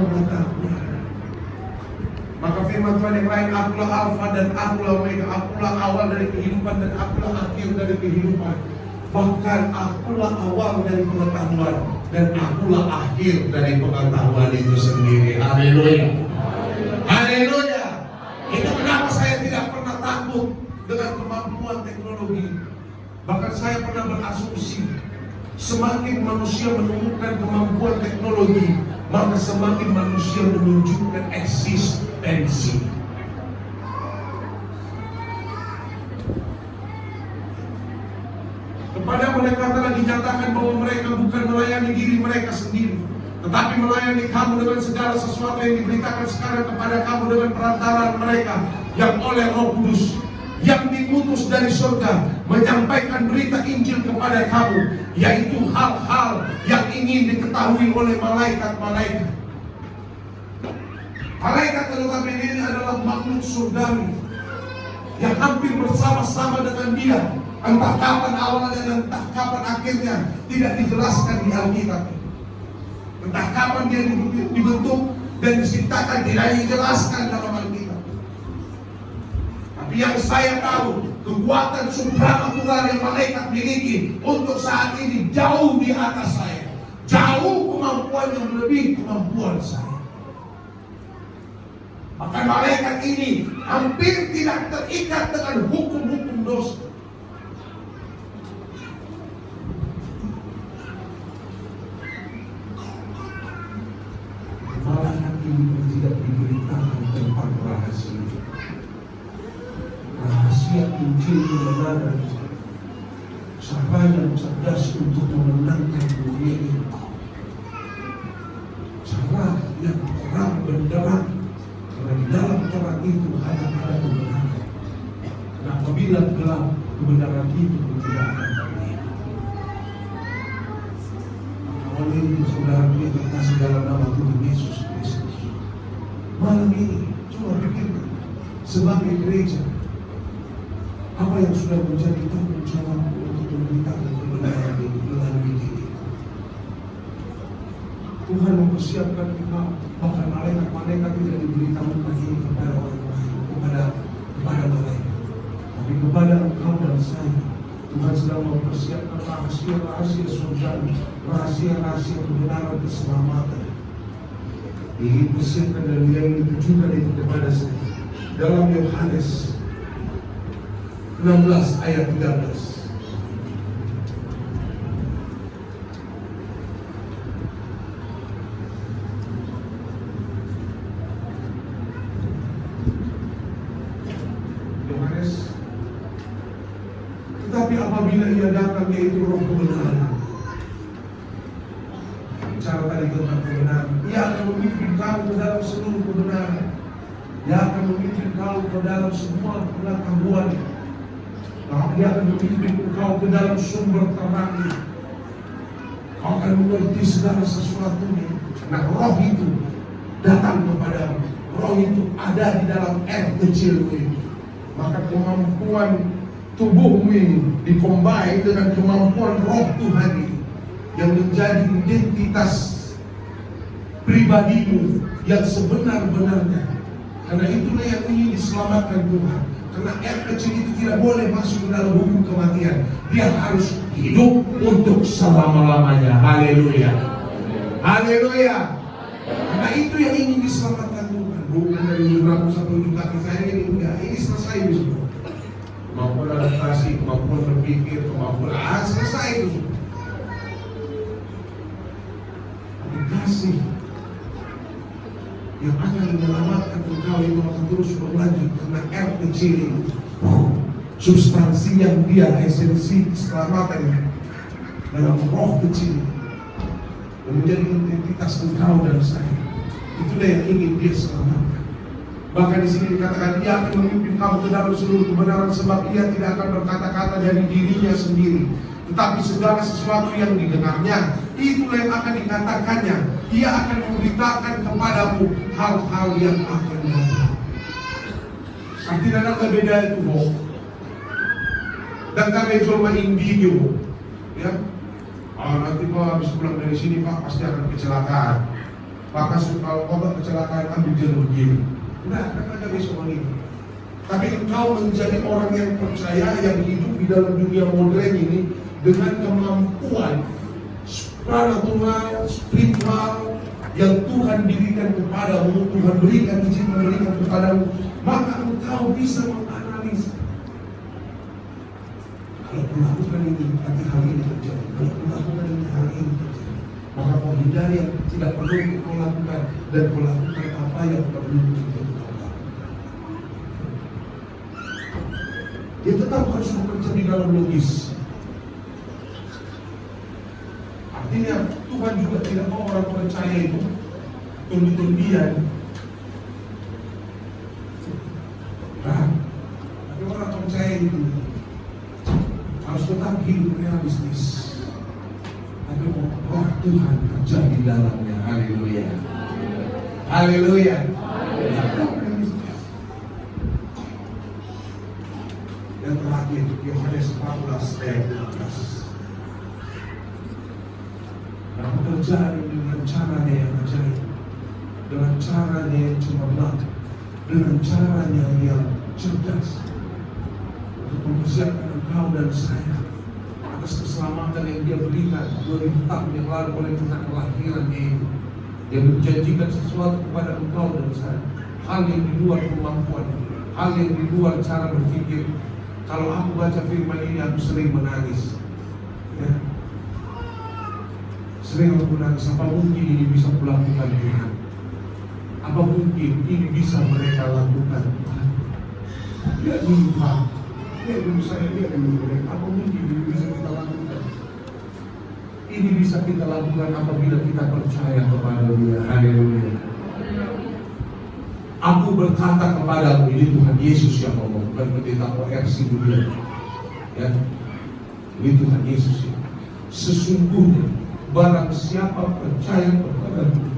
mengetahui. Maka firman Tuhan yang lain, akulah Alfa dan akulah Omega, akulah awal dari kehidupan dan akulah akhir dari kehidupan. Bahkan akulah awal dari pengetahuan dan akulah akhir dari pengetahuan itu sendiri. Haleluya. Haleluya. Itu kenapa saya tidak pernah takut dengan kemampuan teknologi. Bahkan saya pernah berasumsi, semakin manusia menemukan kemampuan teknologi, maka semakin manusia menunjukkan eksistensi. Kepada mereka telah dinyatakan bahwa mereka bukan melayani diri mereka sendiri, tetapi melayani kamu dengan segala sesuatu yang diberitakan sekarang kepada kamu dengan perantaraan mereka yang oleh Roh Kudus yang diutus dari surga menyampaikan berita Injil kepada kamu, yaitu hal-hal yang ingin diketahui oleh malaikat-malaikat. Malaikat notabene ini adalah makhluk surgawi yang hampir bersama-sama dengan dia. Entah kapan awalnya dan entah kapan akhirnya tidak dijelaskan di Alkitab. Entah kapan dia dibentuk dan diciptakan tidak dijelaskan dalam Alkitab. Tapi yang saya tahu, kekuatan supranatural yang malaikat miliki untuk saat ini jauh di atas saya. Jauh kemampuan yang melebihi kemampuan saya. Maka malaikat ini hampir tidak terikat dengan hukum-hukum dosa. Malaikat ini tidak diberitakan tentang rahasia. Rahasia Injil kebenaran, cara yang cerdas untuk memenangkan dunia ini, cara yang terang benderang, karena di dalam terang itu ada kebenaran. Dan apabila gelap, kebenaran itu tidak akan terlihat. Oleh itu saudara kita kasih dalam nama Tuhan Yesus Kristus. Malam ini coba pikirkan sebagai gereja, apa yang sudah menjadi tanggung jawab untuk memberitakan kebenaran ini melalui diri. Tuhan mempersiapkan kita, bahkan malaikat-malaikat tidak diberitahukan ini kepada orang lain, kepada malaikat, tapi kepada engkau dan saya. Tuhan sedang mempersiapkan rahasia-rahasia surga, rahasia-rahasia kebenaran keselamatan. Ingin persiapkan dan dia ingin tunjukkan itu kepada saya. Dalam Yohanes 16 ayat 13. Yohanes, tetapi apabila ia datang, yaitu Roh kebenaran. Bicara tadi tentang kebenaran, ia akan memimpin kamu ke dalam seluruh kebenaran. Dia akan memimpin kamu ke dalam semua pengetahuan. Dia akan memimpin engkau ke dalam sumber terang ini. Kau akan mengerti segala sesuatunya. Nah, Roh itu datang kepadamu. Roh itu ada di dalam kecilmu ini. Maka kemampuan tubuhmu ini dikombinasi dengan kemampuan Roh Tuhan ini, yang menjadi identitas pribadimu yang sebenar-benarnya. Karena itulah yang ingin diselamatkan Tuhan. Karena kecil itu tidak boleh masuk ke dalam hukum kematian. Dia harus hidup untuk selama-lamanya. Haleluya. Haleluya. Karena itu yang ingin diselamatkan Tuhan. Bukan dari ujung sampai ujung kaki saya ini enggak. Ini selesai itu semua. Kemampuan adaptasi, kemampuan berpikir, kemampuan selesai itu semua. Tapi kasih yang akan menyelamatkan engkau itu akan terus berlanjut. Karena kecil ini substansi yang dia, esensi keselamatan dalam Roh kecil yang menjadi identitas engkau dan saya. Itulah yang ingin dia selamatkan. Bahkan di sini dikatakan dia akan memimpin kamu ke dalam seluruh kebenaran, sebab ia tidak akan berkata-kata dari dirinya sendiri, tetapi segala sesuatu yang didengarnya, itulah yang akan dikatakannya. Ia akan memberitakan kepadamu hal-hal yang akan datang. Tidak ada beda itu, boh. Dan kami cuma individu, ya. Nanti Pak habis pulang dari sini Pak pasti akan kecelakaan. Maka kalau obat kecelakaan ambil jalur kiri. Nah, ada besok ini. Tapi engkau menjadi orang yang percaya, yang hidup di dalam dunia modern ini dengan kemampuan supranatural, spiritual yang Tuhan dirikan kepadamu, Tuhan berikan, izin memberikan kepadamu, maka engkau bisa menganalisa. Kalau melakukan ini, nanti hal ini terjadi. Kalau melakukan ini, hal ini terjadi. Maka kau hindari yang tidak perlu kau lakukan, dan kau lakukan apa yang perlu untuk kau lakukan. Dia tetap harus bekerja di dalam logis. Artinya Tuhan juga tidak mau orang percaya itu tundi-tundian. Nah, tapi orang percaya itu harus tetap hidup realistis. Tapi roh Tuhan kerja di dalamnya. Haleluya. Haleluya. Yang terakhir, Yohanes 14 ayat 12. Nah, pekerjaan dengan caranya yang ajaib, dengan caranya yang cemerlang, dengan caranya yang cerdas, untuk mempersiapkan engkau dan saya atas keselamatan yang Dia berikan 2000 tahun yang lalu oleh Tuhan kelahirannya ini. Dia menjanjikan sesuatu kepada engkau dan saya, hal yang di luar kemampuan, hal yang di luar cara berpikir. Kalau aku baca firman ini, aku sering menangis. Ya. Sering aku menangis, apa mungkin ini bisa kulakukan Tuhan? Apa mungkin ini bisa mereka lakukan Tuhan? Ya Tuhan, ya dulu saya, ya dulu mereka. Apa mungkin ini bisa kita lakukan? Ini bisa kita lakukan apabila kita percaya kepada Dia. Haleluya. Aku berkata kepadamu, ini Tuhan Yesus yang ngomong, bukan pendeta ORC dunia. Ya, ini Tuhan Yesus. Sesungguhnya barang siapa percaya kepadamu,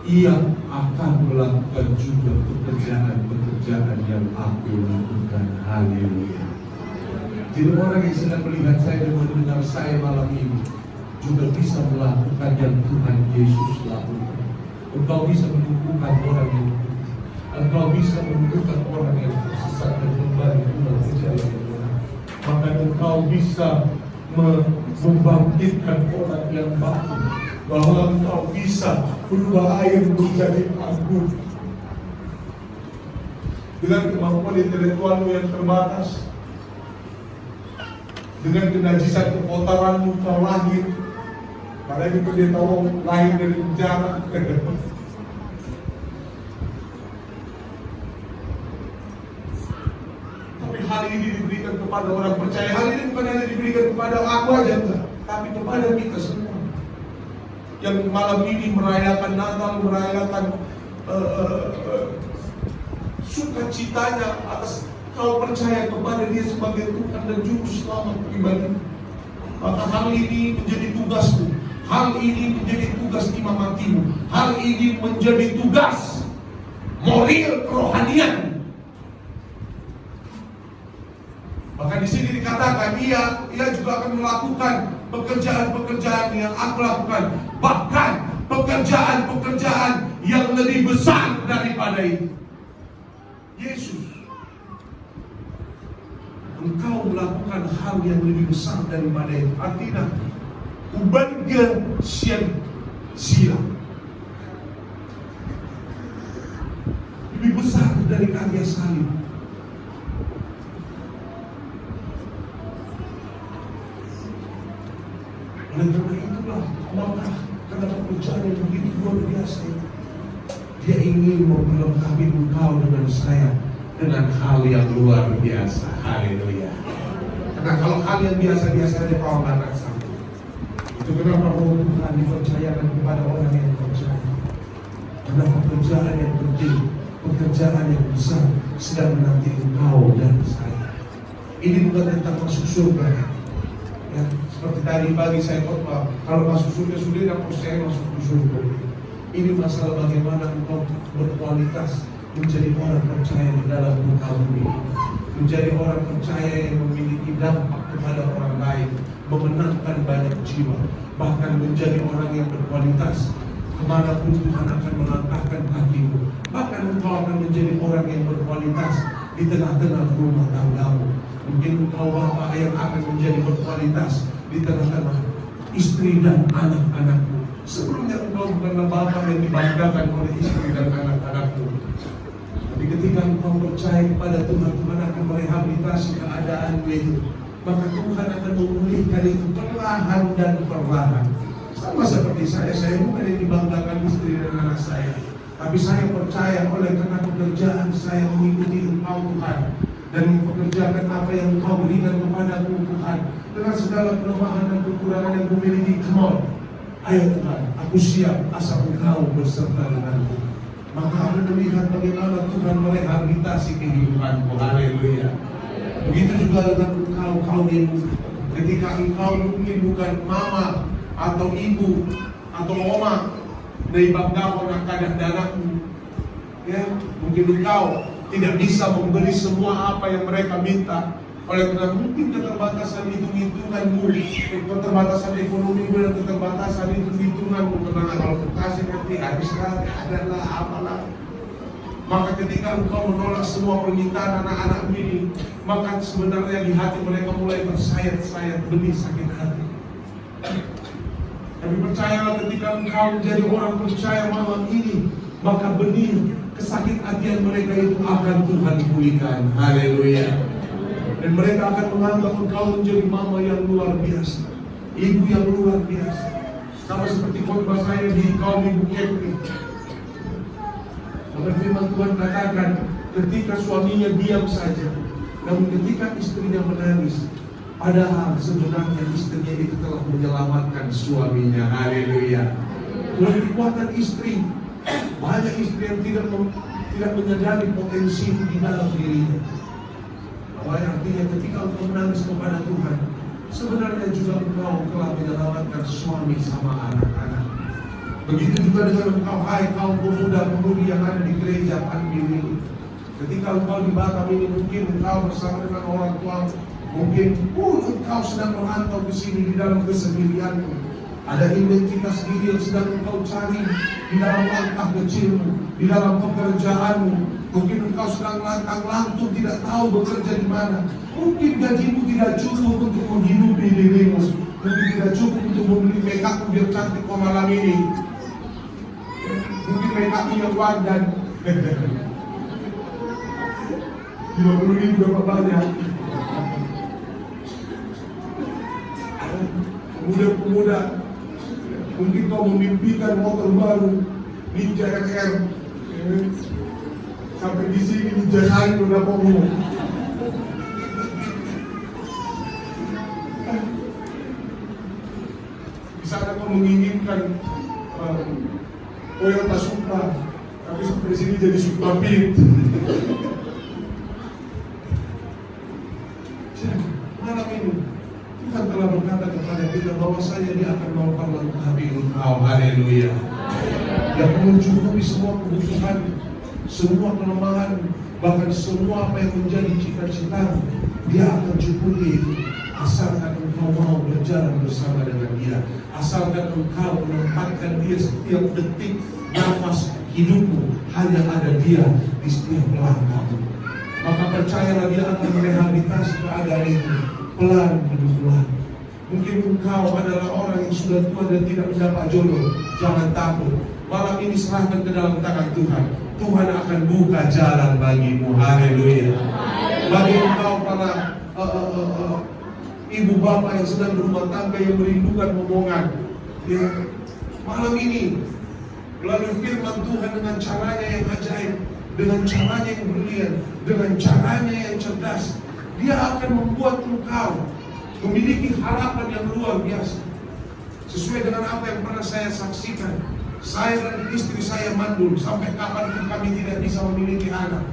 ia akan melakukan juga pekerjaan yang aku lakukan. Haleluya. Jadi orang yang sedang melihat saya dan mendengar saya malam ini juga bisa melakukan yang Tuhan Yesus lakukan. Engkau bisa menyembuhkan orang yang engkau bisa menyembuhkan orang yang tersesat dan kembali pulang ke jalan Tuhan. Maka engkau bisa membangkitkan orang yang mati, bahwa engkau bisa berubah air menjadi anggur. Dengan kemampuan intelektualmu yang terbatas, dengan kenajisan kekotoranmu kau lahir. Padahal itu dia tahu lahir dari penjara. Hal ini diberikan kepada orang percaya. Hal ini bukan hanya diberikan kepada aku aja, enggak, tapi kepada kita semua yang malam ini merayakan Natal, merayakan sukacitanya atas kau percaya kepada Dia sebagai Tuhan dan Juru Selamat pribadi. Maka hal ini menjadi tugasmu, hal ini menjadi tugas imam hatimu, hal ini menjadi tugas moral kerohanian. Maka di sini dikatakan ia juga akan melakukan pekerjaan-pekerjaan yang aku lakukan, bahkan pekerjaan-pekerjaan yang lebih besar daripada itu. Yesus, engkau melakukan hal yang lebih besar daripada itu. Artinya ubangga sia-sia, lebih besar dari karya salib. Dan karena itulah, maka karena pekerjaan yang begitu luar biasa itu, Dia ingin memperlengkapi engkau dengan saya dengan hal yang luar biasa. Haleluya. Karena kalau hal yang biasa-biasa saja kau akan rasa. Itu kenapa roh Tuhan dipercayakan kepada orang yang percaya. Karena pekerjaan yang penting, pekerjaan yang besar sedang menanti engkau dan saya. Ini bukan tentang masuk surga. Ya, seperti tadi pagi saya khotbah, kalau masuk surga sudah dan percaya masuk ke surga. Ini masalah bagaimana engkau berkualitas menjadi orang percaya di dalam muka bumi, menjadi orang percaya yang memiliki dampak kepada orang lain, memenangkan banyak jiwa, bahkan menjadi orang yang berkualitas. Kemanapun Tuhan akan melangkahkan kakimu. Bahkan engkau akan menjadi orang yang berkualitas di tengah-tengah rumah tanggamu. Mungkin engkau bapak yang akan menjadi berkualitas di tengah-tengah istri dan anak-anakmu. Sebelumnya engkau bukanlah bapak yang dibanggakan oleh istri dan anak-anakmu. Tapi ketika engkau percaya kepada Tuhan, Tuhan akan merehabilitasi keadaanmu itu. Maka Tuhan akan memulihkan itu perlahan dan perlahan. Sama seperti saya bukan yang dibanggakan istri dan anak saya. Tapi saya percaya oleh karena pekerjaan saya mengikuti engkau Tuhan. Dan mempekerjakan apa yang engkau berikan kepadaku Tuhan. Dengan segala kelemahan dan kekurangan yang kumiliki. Come on. Ayo Tuhan, aku siap asal engkau berserta denganku. Maka aku melihat bagaimana Tuhan merehabilitasi kehidupanku. Haleluya. Begitu juga dengan engkau kaum ibu. Ketika engkau mungkin bukan mama atau ibu atau oma dari bangga anak-anak dan anakmu, ya mungkin engkau tidak bisa memberi semua apa yang mereka minta oleh karena mungkin keterbatasan hitung-hitunganmu, keterbatasan ekonomi dan keterbatasan hitung-hitunganmu. Karena kalau kasih nanti habis lagi adalah apalah. Maka ketika engkau menolak semua permintaan anak-anak ini, maka sebenarnya di hati mereka mulai bersayat-sayat benih sakit hati. Tapi percayalah ketika engkau menjadi orang percaya malam ini, maka benih kesakit hatian mereka itu akan Tuhan pulihkan. Haleluya. Dan mereka akan menganggap engkau menjadi mama yang luar biasa, ibu yang luar biasa. Sama seperti khotbah saya di kaum ibu Kepri. Maka firman Tuhan katakan, ketika suaminya diam saja, namun ketika istrinya menangis, padahal sebenarnya istrinya itu telah menyelamatkan suaminya. Haleluya. Tuhan kekuatan istri. Banyak istri yang tidak menyadari potensi di dalam dirinya. Bahwa artinya ketika engkau menangis kepada Tuhan, sebenarnya juga engkau telah menyelamatkan suami sama anak-anak. Begitu juga dengan engkau, hai kaum pemuda-pemudi yang ada di gereja Panbil ini. Ketika engkau di Batam ini, mungkin engkau bersama dengan orang tua, mungkin engkau sedang merantau ke sini di dalam kesendirianmu. Ada identitas diri yang sedang engkau cari di dalam langkah kecilmu, di dalam pekerjaanmu. Mungkin engkau sedang lantang-lantung, tidak tahu bekerja di mana. Mungkin gajimu tidak cukup untuk menghidupi dirimu. Mungkin tidak cukup untuk membeli make up biar cantik kok malam ini. Mungkin make up yang wajan. 50.000 berapa banyak? Pemuda-pemuda, mungkin kau memimpikan motor baru Ninja XR. Sampai di sini dijahain udah ngomong. Di sana kau menginginkan Toyota Supra, tapi sampai sini jadi Supra Pit. Malam ini Tuhan telah berkata kepada kita bahwa saya Dia akan memperlengkapi engkau. Haleluya. Yang mencukupi semua kebutuhan, semua kelemahan, bahkan semua apa yang menjadi cita-citamu, Dia akan cukupi itu. Asalkan engkau mau berjalan bersama dengan Dia, asalkan engkau menempatkan Dia setiap detik nafas hidupmu, hanya ada Dia di setiap langkahmu. Maka percayalah Dia akan merehabilitasi keadaan itu pelan demi pelan. Mungkin engkau adalah orang yang sudah tua dan tidak mendapat jodoh. Jangan takut. Malam ini serahkan ke dalam tangan Tuhan. Tuhan akan buka jalan bagimu. Haleluya. Bagi engkau para ibu bapak yang sedang berumah tangga yang merindukan momongan, ya, malam ini melalui firman Tuhan dengan caranya yang ajaib, dengan caranya yang brilian, dengan caranya yang cerdas, Dia akan membuat engkau memiliki harapan yang luar biasa. Sesuai dengan apa yang pernah saya saksikan. Saya dan istri saya mandul sampai kapanpun kami tidak bisa memiliki anak.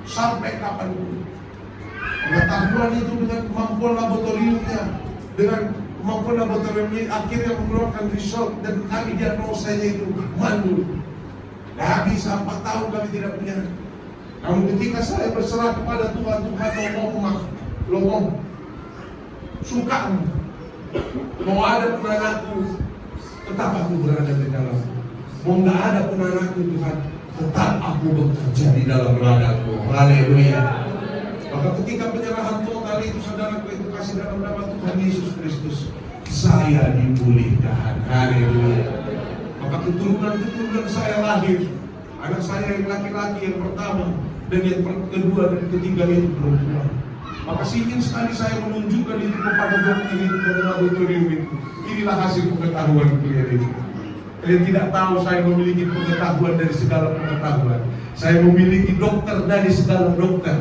Sampai kapanpun. Pengetahuan itu dengan kemampuan laboratoriumnya, dengan kemampuan laboratoriumnya akhirnya mengeluarkan result dan kami diagnosanya itu mandul. Dah bisa 4 tahun kami tidak punya. Namun ketika saya berserah kepada Tuhan, Tuhan lomong, suka mau ada pun anakku, tetap aku berada di dalam. Mau nggak ada pun anakku Tuhan, tetap aku bekerja di dalam ladangmu. Haleluya. Maka ketika penyerahan total itu, saudara, itu kasih dalam nama Tuhan Yesus Kristus, saya dipulihkan. Haleluya. Maka keturunan saya lahir. Anak saya yang laki-laki yang pertama, dan yang kedua dan ketiga itu perempuan. Maka ingin sekali saya menunjukkan itu kepada dokter itu, kepada laboratorium itu. Inilah hasil pengetahuan kalian itu. Kalian tidak tahu saya memiliki pengetahuan dari segala pengetahuan. Saya memiliki dokter dari segala dokter.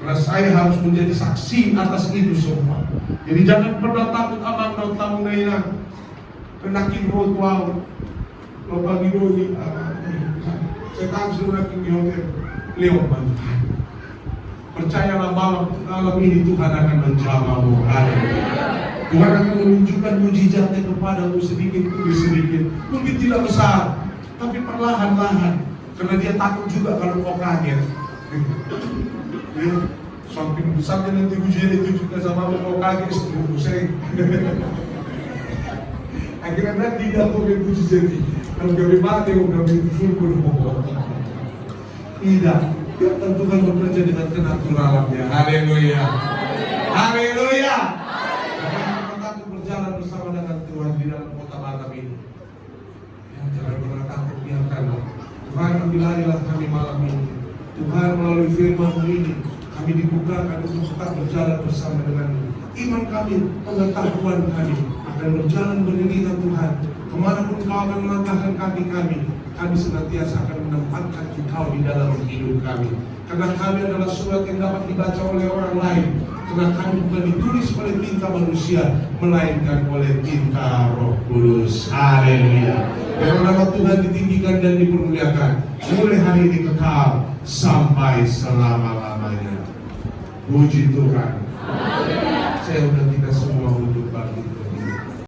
Karena saya harus menjadi saksi atas itu semua. Jadi jangan pernah takut abang dan tamu ngayang. Penaking road wow. Lo bagi doi. Saya tahu sudah naking hotel. Lewat bantuan. Percayalah malam ini Tuhan akan menjamamu. Tuhan akan menunjukkan mujizatnya kepadamu sedikit demi sedikit. Mungkin tidak besar, tapi perlahan-lahan. Karena dia takut juga kalau kau kaget. Ya, samping besarnya nanti ujian itu juga sama kau kaget setelah saya. Akhirnya nanti dia mau puji jadi. Kalau kami mati, kami bersyukur. Tidak. Biarkan Tuhan bekerja dengan kenaturalannya. Haleluya. Haleluya. Kita takut berjalan bersama dengan Tuhan di dalam kota Batam ini. Ya, jangan pernah takut, biarkanlah. Tuhan, ambilarilah kami malam ini. Tuhan, melalui firman ini kami dibukakan untuk tetap berjalan bersama dengan-Mu. Iman kami, pengetahuan kami akan berjalan beriringan Tuhan. Kemanapun Kau akan melangkahkan kami senantiasa akan menempatkan Engkau di dalam hidup kami. Karena kami adalah surat yang dapat dibaca oleh orang lain. Karena kami bukan ditulis oleh tinta manusia, melainkan oleh tinta Roh Kudus. Haleluya. Biar nama Tuhan ditinggikan dan dipermuliakan mulai hari ini kekal sampai selama-lamanya. Puji Tuhan. Saya udah